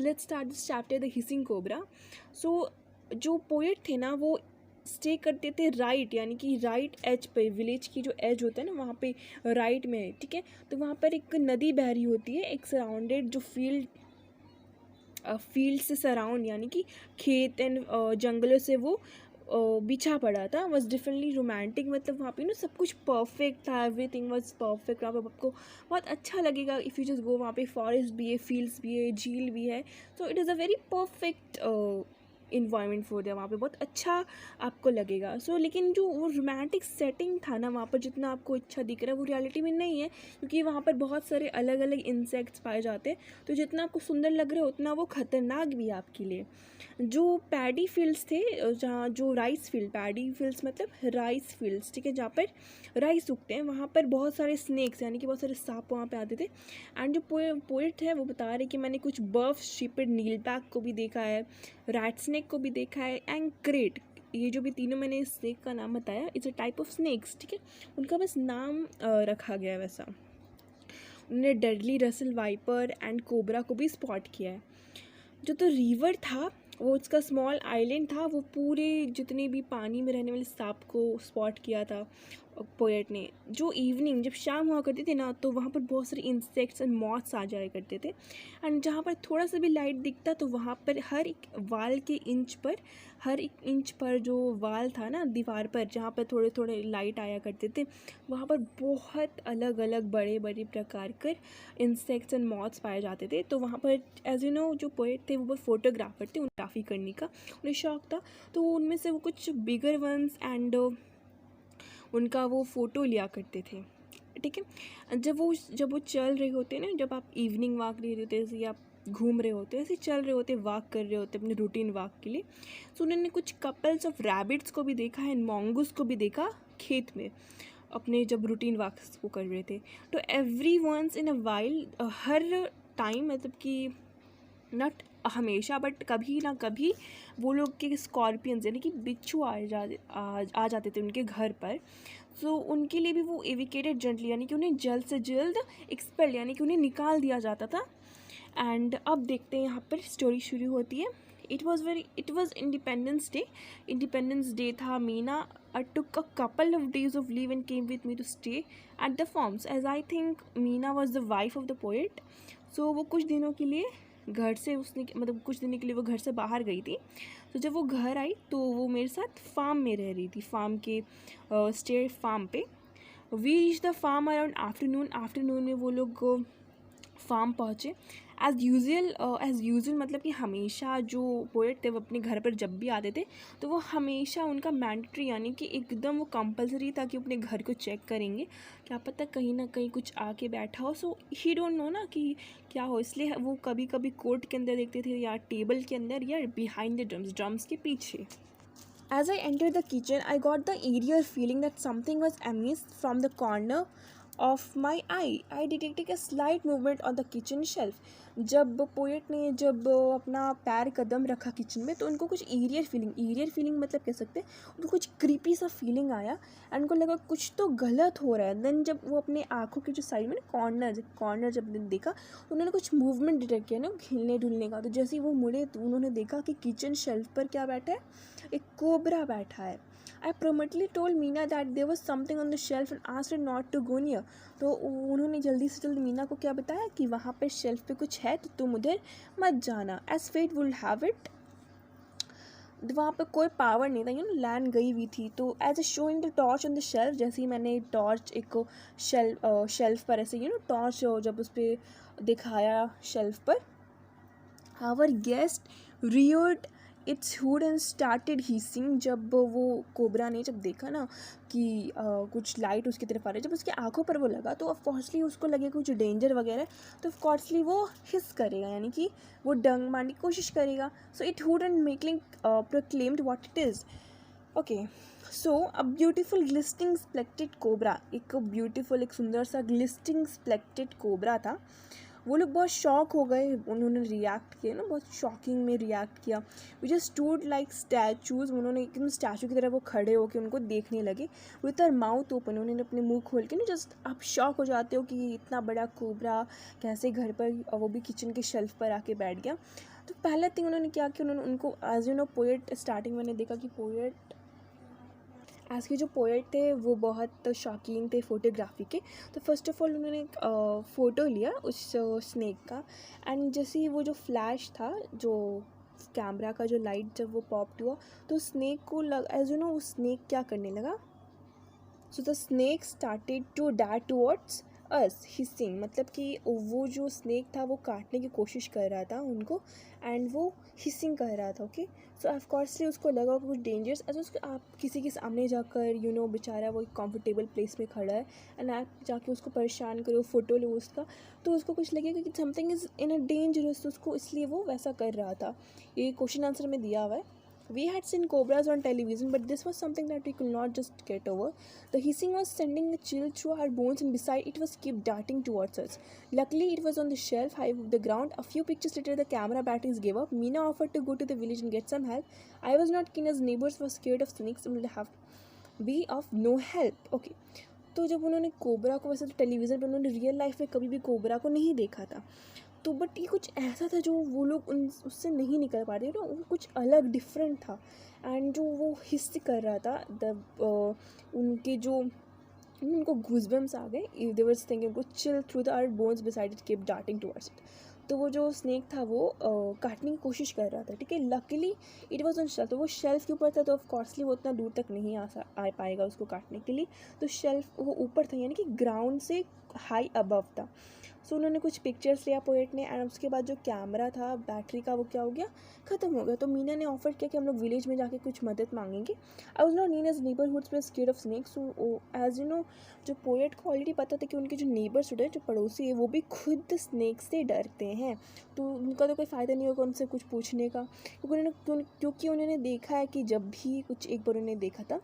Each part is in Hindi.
Let's start this chapter the hissing cobra. So जो पोएट थे ना वो स्टे करते थे राइट, यानी कि राइट एज पे, विलेज की जो एज होता है ना वहाँ पे राइट में है, ठीक है। तो वहाँ पर एक नदी बह रही होती है, एक सराउंडेड जो फील्ड से सराउंड, यानी कि खेत एंड जंगलों से वो बिछा पड़ा था। वॉज डिफरेंटली रोमांटिक, मतलब वहाँ पे ना सब कुछ परफेक्ट था, एवरीथिंग वॉज परफेक्ट। वहाँ पे आपको बहुत अच्छा लगेगा इफ़ यू जस्ट गो। वहाँ पे फॉरेस्ट भी है, फील्ड्स भी है, झील भी है। So it is a very perfect environment for their. वहाँ पे बहुत अच्छा आपको लगेगा। सो लेकिन जो वो रोमांटिक सेटिंग था ना वहाँ पर, जितना आपको अच्छा दिख रहा है वो रियलिटी में नहीं है, क्योंकि वहाँ पर बहुत सारे अलग अलग इंसेक्ट्स पाए जाते हैं। तो जितना आपको सुंदर लग रहा है उतना वो खतरनाक भी है आपके लिए। जो पैडी फील्ड्स थे, जहाँ जो राइस फील्ड, पैडी फील्ड्स मतलब राइस फील्ड्स, ठीक है, जहाँ पर राइस उगते हैं, वहाँ पर बहुत सारे स्नेक्स, यानी कि बहुत सारे सांप वहाँ पे आते थे। एंड जो पोएट है वो बता रहे कि मैंने कुछ बर्फ शिपिड नीलबैक को भी देखा है, रैट स्नेक को भी देखा है, एंड क्रेट। ये जो भी तीनों मैंने स्नेक का नाम बताया, it's a type of snakes, ठीक है। उनका बस नाम रखा गया है वैसा। उन्होंने deadly Russell viper and cobra को भी स्पॉट किया है। जो तो रिवर था वो उसका स्मॉल आइलैंड था, वो पूरे जितने भी पानी में रहने वाले सांप को स्पॉट किया था पोएट ने। जो इवनिंग, जब शाम हुआ करती थी ना, तो वहाँ पर बहुत सारे इंसेक्ट्स एंड मॉथ्स आ जाया करते थे। एंड जहाँ पर थोड़ा सा भी लाइट दिखता तो वहाँ पर हर एक वाल के इंच पर, हर एक इंच पर जो वाल था ना दीवार पर, जहाँ पर थोड़े थोड़े लाइट आया करते थे, वहाँ पर बहुत अलग अलग बड़े बड़े प्रकार के इंसेक्ट्स एंड मॉथ्स पाए जाते थे। तो वहाँ पर एज यू नो जो पोएट थे वो बहुत फोटोग्राफर थे, फोटोग्राफी करने का उन्हें शौक था। तो उनमें से वो कुछ बिगर वंस एंड उनका वो फ़ोटो लिया करते थे, ठीक है। जब वो चल रहे होते ना, जब आप इवनिंग वॉक रहे होते, जैसे आप घूम रहे होते, ऐसे चल रहे होते, वॉक कर रहे होते अपने रूटीन वॉक के लिए। सो उन्होंने कुछ कपल्स ऑफ रैबिट्स को भी देखा है, मॉन्गूस को भी देखा खेत में अपने जब रूटीन वॉक्स को कर रहे थे। तो every once in a while, हर टाइम, मतलब कि नॉट हमेशा बट कभी ना कभी वो लोग के स्कॉर्पियंस, यानी कि बिच्छू आ जाते थे उनके घर पर। सो उनके लिए भी वो एविकेटेड जेंटली, यानी कि उन्हें जल्द से जल्द एक्सपेल, यानी कि उन्हें निकाल दिया जाता था। एंड अब देखते हैं यहाँ पर स्टोरी शुरू होती है। इट वॉज इंडिपेंडेंस डे था। Meena took a couple of days of leave and came with me to stay at the farms, as I think Meena was the wife of the poet. So वो कुछ दिनों के लिए घर से, उसने मतलब कुछ दिनों के लिए वो घर से बाहर गई थी। तो जब वो घर आई तो वो मेरे साथ फार्म में रह रही थी, फार्म के स्टे फार्म पे। We reach the farm around afternoon में वो लोग फार्म पहुँचे। एज़ यूज़ुअल मतलब कि हमेशा जो पोएट थे वो अपने घर पर जब भी आते थे तो वो हमेशा उनका मैंडेटरी, यानी कि एकदम वो कंपलसरी था कि अपने घर को चेक करेंगे, क्या पता कहीं ना कहीं कुछ आके बैठा हो। सो ही डोंट नो ना कि क्या हो, इसलिए वो कभी कभी कोर्ट के अंदर देखते थे, या टेबल के अंदर, या बिहाइंड द ड्रम्स के पीछे। As I entered the kitchen, I got the eerie feeling that something was amiss. From the corner of my eye, I detected a slight movement on the kitchen shelf. जब पोएट ने अपना पैर कदम रखा किचन में तो उनको कुछ ईरियर फीलिंग मतलब कह सकते हैं, उनको कुछ क्रीपी सा फीलिंग आया एंड उनको लगा कुछ तो गलत हो रहा है। देन जब वो अपने आँखों के जो साइड में कॉर्नर जब देखा, उन्होंने कुछ मूवमेंट डिटेक्ट किया ना, हिलने डुलने का। तो जैसे ही वो मुड़े तो उन्होंने देखा कि किचन शेल्फ पर क्या बैठा है, एक कोबरा बैठा है। I promptly told Meena that there was something on the shelf and asked her not to go near. तो उन्होंने जल्दी से जल्दी मीना को क्या बताया कि वहाँ पर शेल्फ पे कुछ है तो तुम उधर मत जाना। As fate would have it, वहाँ पे कोई पावर नहीं था, लैंड गई हुई थी। तो as a showing the torch on the shelf, जैसे ही मैंने टॉर्च एक शेल्फ पर ऐसे टॉर्च जब उस पर दिखाया शेल्फ पर, our guest reared its hood and started hissing. जब वो कोबरा ने जब देखा ना कि कुछ लाइट उसकी तरफ आ रही है, जब उसकी आंखों पर वो लगा तो ऑफकोर्सली उसको लगे कुछ डेंजर वगैरह, तो ऑफकोर्सली वो हिस करेगा, यानी कि वो डंग मारने की कोशिश करेगा। So it hood and making proclaimed what it is. Okay, so a beautiful glistening spectacled cobra, एक ब्यूटीफुल, एक सुंदर सा ग्लिस्टिंग स्प्लेक्टेड कोबरा था। वो लोग बहुत शॉक हो गए, उन्होंने रिएक्ट किया ना, बहुत शॉकिंग में रिएक्ट किया। We just stood like statues, उन्होंने एकदम स्टैचू की तरह वो खड़े होकर उनको देखने लगे विथ आवर माउथ ओपन। उन्होंने अपने मुंह खोल के ना, जस्ट आप शॉक हो जाते हो कि इतना बड़ा कोबरा कैसे घर पर, वो भी किचन के शेल्फ पर आके बैठ गया। तो पहला थिंग उन्होंने क्या किया, उन्होंने उनको as you know poet, starting मैंने देखा कि पोएट आज के जो पोएट थे वो बहुत शौकीन थे फ़ोटोग्राफी के। तो फर्स्ट ऑफ़ ऑल उन्होंने एक फ़ोटो लिया उस स्नेक का, एंड जैसे ही वो जो फ्लैश था, जो कैमरा का जो लाइट जब वो पॉप्ड हुआ, तो स्नेक को एज यू नो वो स्नेक क्या करने लगा, so the snake started to डैट टूवर्ड्स अस हिसिंग, मतलब कि वो जो स्नेक था वो काटने की कोशिश कर रहा था उनको, एंड वो हिसिंग कर रहा था। ओके, सो ऑफकोर्सली उसको लगा कुछ डेंजरस, ऐसे उसको आप किसी के सामने जाकर बेचारा वो एक कंफर्टेबल प्लेस में खड़ा है, एंड आप जाके उसको परेशान करो, फ़ोटो लो उसका, तो उसको कुछ लगेगा कि something is in a dangerous, तो उसको इसलिए वो वैसा कर रहा था। ये क्वेश्चन आंसर में दिया हुआ है। We had seen cobras on television, but this was something that we could not just get over. The hissing was sending a chill through our bones, and beside it was kept darting towards us. Luckily, it was on the shelf high above the ground. A few pictures later, the camera batteries gave up. Meena offered to go to the village and get some help. I was not keen, as neighbors were scared of snakes and would have be of no help. Okay. तो जब उन्होंने कोबरा को, वैसे तो टेलीविज़न पर उन्होंने रियल लाइफ में कभी भी कोबरा को नहीं देखा था, तो बट ये कुछ ऐसा था जो वो लोग उन उससे नहीं निकल पा रहे थे, वो कुछ अलग डिफरेंट था, एंड जो वो हिस्स कर रहा था, उनके जो उनको गूज़बम्स आ गए, दे वर थिंकिंग, उनको chill through the our bones beside it keep darting towards it. तो वो जो स्नेक था वो काटने की कोशिश कर रहा था, ठीक है। Luckily it was on shelf, तो वो शेल्फ के ऊपर था, तो ऑफकोर्सली वो उतना दूर तक नहीं आ पाएगा उसको काटने के लिए, तो शेल्फ वो ऊपर था, यानी कि ग्राउंड से हाई अबव था। सो उन्होंने कुछ पिक्चर्स लिया पोएट ने, एंड उसके बाद जो कैमरा था बैटरी का वो क्या हो गया, ख़त्म हो गया। तो मीना ने ऑफर किया कि हम लोग विलेज में जाके कुछ मदद मांगेंगे। आई वॉज नॉट नीन एज नेबरहुड्स पर scare of snakes, so as you know जो पोएट को ऑलरेडी पता था कि उनके जो नेबर्स होते हैं, जो पड़ोसी है, वो भी खुद स्नेक से डरते हैं, तो उनका तो कोई फ़ायदा नहीं होगा उनसे कुछ पूछने का, क्योंकि उन्होंने देखा है कि जब भी कुछ एक बार उन्होंने देखा था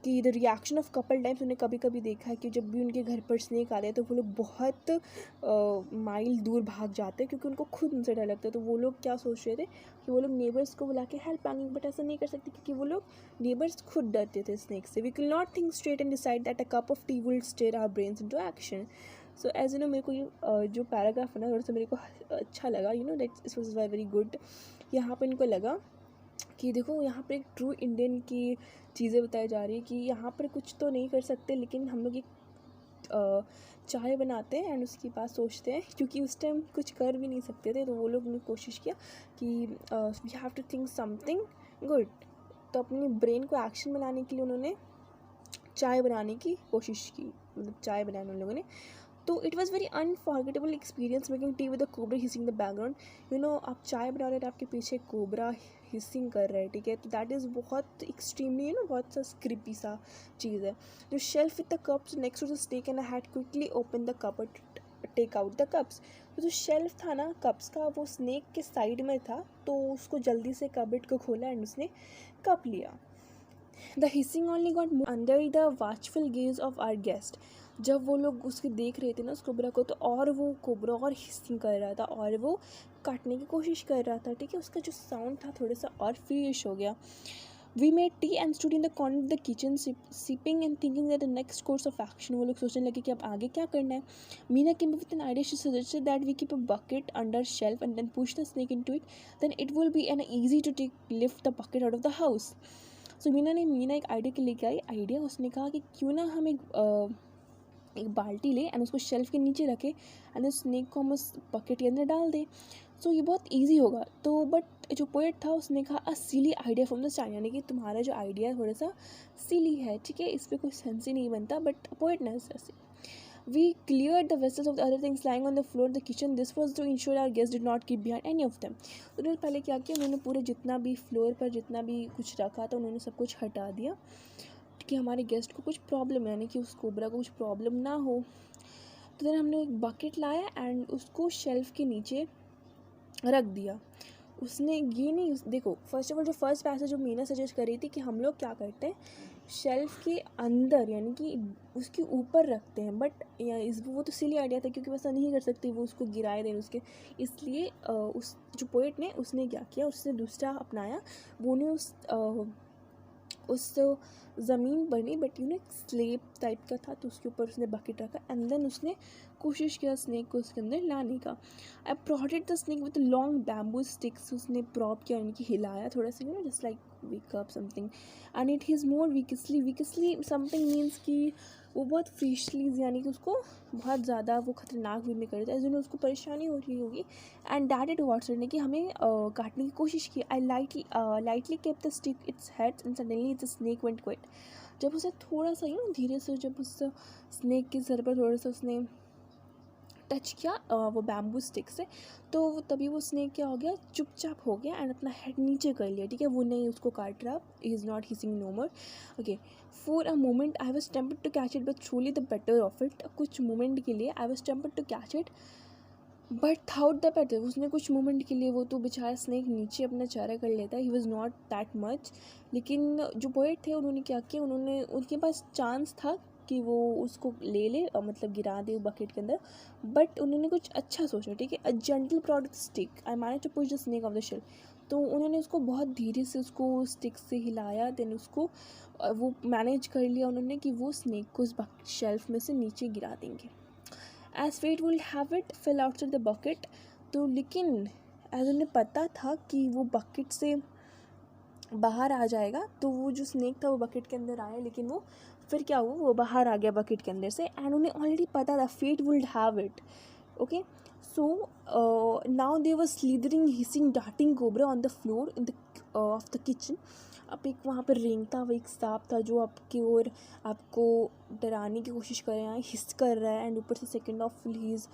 कि the reaction of couple times, उन्हें कभी कभी देखा है कि जब भी उनके घर पर स्नेक आते हैं तो वो लोग बहुत माइल दूर भाग जाते हैं, क्योंकि उनको खुद उनसे डर लगता है। तो वो लोग क्या सोच रहे थे कि वो लोग नेबर्स को बुला के हेल्प मांगेंगे, बट ऐसा नहीं कर सकते क्योंकि वो लोग नेबर्स खुद डरते थे स्नेक से। We can not think straight and decide that a cup of tea will stare our brains into action. So as you know, मेरे को ये जो पैराग्राफ है ना, थोड़ा सा मेरे को अच्छा लगा, that it was very good. यहाँ पर इनको लगा कि देखो यहाँ पर एक ट्रू इंडियन की चीज़ें बताई जा रही है कि यहाँ पर कुछ तो नहीं कर सकते, लेकिन हम लोग एक चाय बनाते हैं एंड उसके बाद सोचते हैं, क्योंकि उस टाइम कुछ कर भी नहीं सकते थे, तो वो लोग ने कोशिश किया कि we have to think something good. तो अपनी ब्रेन को एक्शन बनाने के लिए उन्होंने चाय बनाने की कोशिश की, मतलब चाय बनाया उन लोगों ने। तो it was very unforgettable experience making tea with the cobra hissing the background. आप चाय बना रहे थे, आपके पीछे कोबरा हिसिंग कर रहा है, ठीक है, तो दैट इज़ बहुत एक्सट्रीमली बहुत सा स्क्रिपी सा चीज़ है। जो shelf with the cups next to the stack and I had quickly open the cup take out the cups. तो जो शेल्फ था ना कप्स का, वो स्नेक के साइड में था, तो उसको जल्दी से कबर्ड को खोला एंड उसने कप लिया। The hissing only got under the watchful gaze of our guest. जब वो लोग उसके देख रहे थे ना उस कोबरा को, तो और वो कोबरा और हिसिंग कर रहा था और वो काटने की कोशिश कर रहा था, ठीक है। उसका जो साउंड था थोड़ा सा और फ्रीश हो गया। We made tea and stood in the corner of the kitchen sipping and thinking that the next course of action. वो लोग सोचने लगे कि अब आगे क्या करना है। Meena came with an idea, she suggested that we keep a bucket under shelf and then push the snake into it, then it will be an easy to lift the bucket out of the house. So Meena एक आइडिया के लेके आई आइडिया। उसने कहा कि क्यों ना हम एक बाल्टी ले एंड उसको शेल्फ के नीचे रखे एंड उस स्नेक को हम उस बकेट के अंदर डाल दें, सो ये बहुत इजी होगा। तो बट जो पोएट था उसने कहा अ सिली आइडिया फ्रॉम द स्टार्ट, यानी कि तुम्हारा जो आइडिया थोड़ा सा सिली है, ठीक है, इस पर कोई सेंस ही नहीं बनता, बट पोएट ने ऐसे। We cleared the vessels of the other things lying on the floor of the kitchen. This was to ensure our guests did not keep behind any of them. तो उन्होंने पहले क्या किया, उन्होंने पूरे जितना भी फ्लोर पर जितना भी कुछ रखा था उन्होंने सब कुछ हटा दिया कि हमारे गेस्ट को कुछ प्रॉब्लम, यानी कि उस कोबरा को कुछ प्रॉब्लम ना हो। तो देन हमने एक बकेट लाया एंड उसको शेल्फ के नीचे रख दिया। उसने ये नहीं देखो, फर्स्ट ऑफ ऑल जो फर्स्ट पैसेज जो मीना सजेस्ट कर रही थी कि हम लोग क्या करते हैं, शेल्फ के अंदर यानी कि उसके ऊपर रखते हैं, बट वो तो सिली आइडिया था क्योंकि वैसा नहीं कर सकते, वो उसको गिराए दें उसके, इसलिए उस जो पोएट ने उसने क्या किया, उसने दूसरा अपनाया, वो ने उस ज़मीन बनी बट एक स्लेब टाइप का था, तो उसके ऊपर उसने बकेट रखा एंड देन उसने कोशिश किया स्नेक को उसके अंदर लाने का। I prodded the snake with long bamboo sticks, उसने प्रॉप किया यानी कि हिलाया थोड़ा सा, just like wake up something, and it is more weakly something means कि वो बहुत फिशलीज यानी कि उसको बहुत ज़्यादा वो खतरनाक वे में कर देता है, जिन्हें उसको परेशानी हो रही होगी, एंड डैड इट वाट्सन ने कि हमें काटने की कोशिश की। I lightly kept the stick its head and suddenly the snake went quiet. जब उसे थोड़ा सा धीरे से जब उस स्नेक के सर पर थोड़ा सा उसने टच किया वो बैम्बू स्टिक से, तो तभी वो स्नेक क्या हो गया, चुपचाप हो गया एंड अपना हेड नीचे कर लिया, ठीक है, वो नहीं उसको काट रहा, he is not hissing no more. Okay, for a moment I was tempted to catch it but truly the better of it, कुछ मोमेंट के लिए I was tempted to catch it but thought the better, उसने कुछ मोमेंट के लिए, वो तो बेचारा स्नेक नीचे अपना चारा कर लेता है, he was not that much. लेकिन जो पोएट थे उन्होंने क्या किया, उनके पास चांस था कि वो उसको ले ले मतलब गिरा दे बकेट के अंदर, बट उन्होंने कुछ अच्छा सोचा, ठीक है, a gentle product stick I manage to push the snake off the shelf, तो उन्होंने उसको बहुत धीरे से उसको स्टिक से हिलाया, देन उसको वो मैनेज कर लिया उन्होंने कि वो स्नेक को उस शेल्फ में से नीचे गिरा देंगे। As fate will have it fill outside the bucket, तो लेकिन एज उन्हें पता था कि वो बकेट से बाहर आ जाएगा, तो वो जो स्नेक था वो बकेट के अंदर आया, लेकिन वो फिर क्या हुआ, वो बाहर आ गया बकेट के अंदर से, एंड उन्हें ऑलरेडी पता था fate would have it. Okay, so now they were slithering hissing darting cobra on the floor in the of the kitchen. अब एक वहाँ पर रेंगता हुआ एक सांप था जो आपकी ओर आपको डराने की कोशिश कर रहा है, हिस कर रहा है, एंड ऊपर से second of he is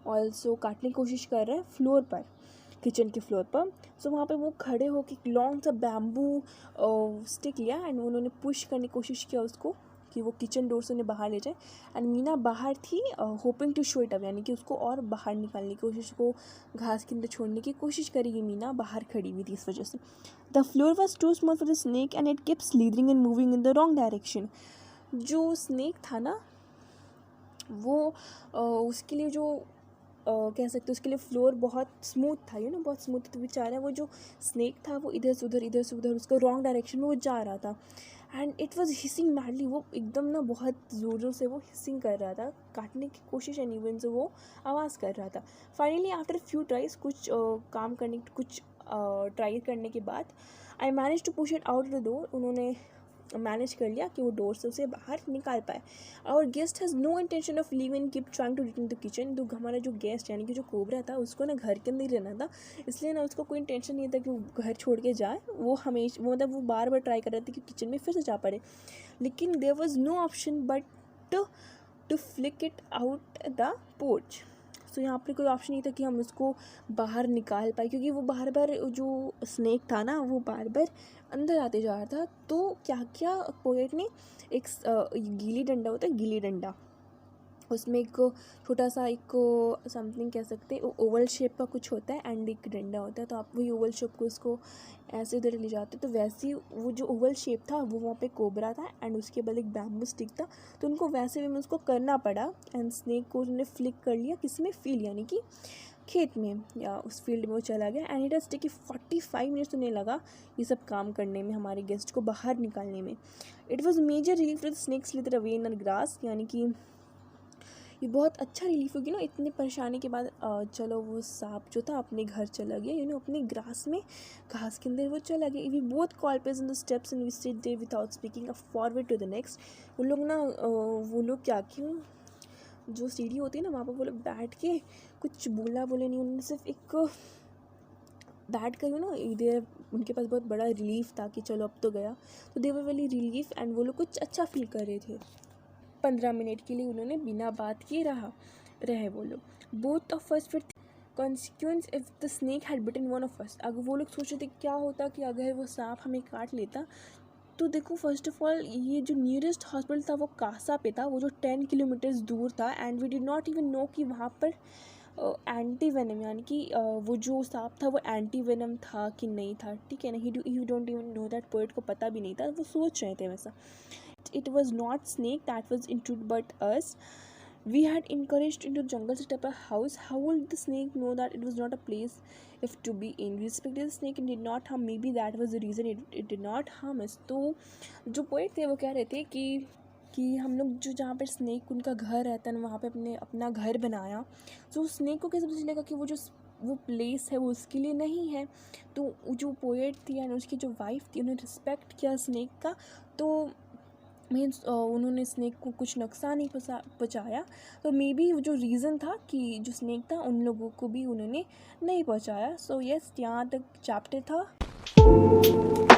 also काटने की कोशिश कर रहा है फ्लोर पर, किचन के फ्लोर पर। सो वहाँ पे वो खड़े होकर लॉन्ग सा बैम्बू स्टिक लिया एंड उन्होंने पुश करने की कोशिश किया उसको कि वो किचन डोर से उन्हें बाहर ले जाए, एंड मीना बाहर थी hoping to show it up, यानी कि उसको और बाहर निकालने की कोशिश, को घास के अंदर छोड़ने की कोशिश करेगी, मीना बाहर खड़ी हुई थी इस वजह से। The floor was too small for the snake and it kept slithering and moving in the wrong direction. जो स्नेक था ना वो उसके लिए जो कह सकते हो उसके लिए फ्लोर बहुत स्मूथ था, बहुत स्मूथ, तो बेचारा वो जो स्नेक था वो इधर से उधर उसको रॉन्ग डायरेक्शन में वो जा रहा था, and it was hissing madly, वो एकदम ना बहुत ज़ोरों से वो हिसिंग कर रहा था, काटने की कोशिश एंड इवन से वो आवाज़ कर रहा था। फाइनली आफ्टर फ्यू ट्राइज, कुछ ट्राई करने के बाद I manage to push it out the door, उन्होंने मैनेज कर लिया कि वो डोर से उसे बाहर निकाल पाए। और guest has no intention of leaving keep trying to return the kitchen, तो हमारा जो गेस्ट यानी कि जो कोबरा था उसको ना घर के अंदर ही रहना था, इसलिए ना उसको कोई इंटेंशन नहीं था कि वो घर छोड़ के जाए, वो हमेशा मतलब वो बार बार ट्राई कर रहे थे कि किचन में फिर से जा पड़े, लेकिन there was no option but to flick it out the porch. So यहाँ पर कोई ऑप्शन नहीं था कि हम उसको बाहर निकाल पाए, क्योंकि वो बार बार जो स्नेक था ना वो बार बार अंदर आते जा रहा था। तो क्या किया पोएट ने, एक गीली डंडा होता है, गीली डंडा, उसमें एक छोटा सा एक समथिंग कह सकते हैं ओवल शेप का कुछ होता है एंड एक डंडा होता है, तो आप वही ओवल शेप को उसको ऐसे उधर ले जाते, तो वैसे ही वो जो ओवल शेप था वो वहाँ पे कोबरा था एंड उसके बाद एक बैम्बू स्टिक था, तो उनको वैसे भी में उसको करना पड़ा एंड स्नेक को उन्होंने फ्लिक कर लिया, किसमें, फील्ड यानी कि खेत में या उस फील्ड में वो चला गया, and it has taken 45 minutes उन्हें लगा ये सब काम करने में, हमारे गेस्ट को बाहर निकालने में। It was major relief to the snake slither away in grass, यानी कि ये बहुत अच्छा रिलीफ होगी ना इतने परेशानी के बाद। चलो वो सांप जो था अपने घर चला गया, अपने ग्रास में घास के अंदर वो चला गया। We both collapsed in the steps and we stayed there without speaking a forward to the next. वो लोग क्या क्यों जो सीढ़ी होती है ना वहाँ पर वो लोग बैठ के कुछ बोले नहीं, उन्होंने सिर्फ एक बैठ कर इधर उनके पास बहुत बड़ा रिलीफ था कि चलो अब तो गया, तो दे वर वेरी रिलीफ एंड वो लोग कुछ अच्छा फील कर रहे थे। 15 मिनट के लिए उन्होंने बिना बात किए रहे वो लोग। बोथ ऑफ अस फिर consequence if the snake had bitten one of us, अगर वो लोग सोच रहे थे क्या होता कि अगर वो सांप हमें काट लेता, तो देखो फर्स्ट ऑफ ऑल ये जो नियरेस्ट हॉस्पिटल था वो कासा पे था, वो जो 10 किलोमीटर्स दूर था, and we did not even know कि वहाँ पर एंटी वेनम यानी कि वो जो सांप था वो एंटी वेनम था कि नहीं था, ठीक है ना, you don't even know that, poet को पता भी नहीं था, वो सोच रहे थे वैसा। it was not snake that was intruded but us. We had encouraged into jungle set up a house. How would the snake know that it was not a place if to be in? We respected the snake and did not harm. Maybe that was the reason it did not harm us. तो जो पोएट थे वो कह रहे थे कि हम लोग जो जहाँ पर स्नेक उनका घर रहता है वहाँ पे अपना घर बनाया, तो स्नेक को कैसे पता चलेगा कि वो प्लेस है वो उसके लिए नहीं है। तो जो पोएट थी एंड उसकी जो वाइफ थी उन्होंने रिस्पेक्ट किया स्नेक का, तो मीन्स उन्होंने स्नेक को कुछ नुकसान नहीं पहुँचाया। तो मे बी जो रीज़न था कि जो स्नेक था उन लोगों को भी उन्होंने नहीं पहुँचाया। सो यस, यहाँ तक चैप्टर था।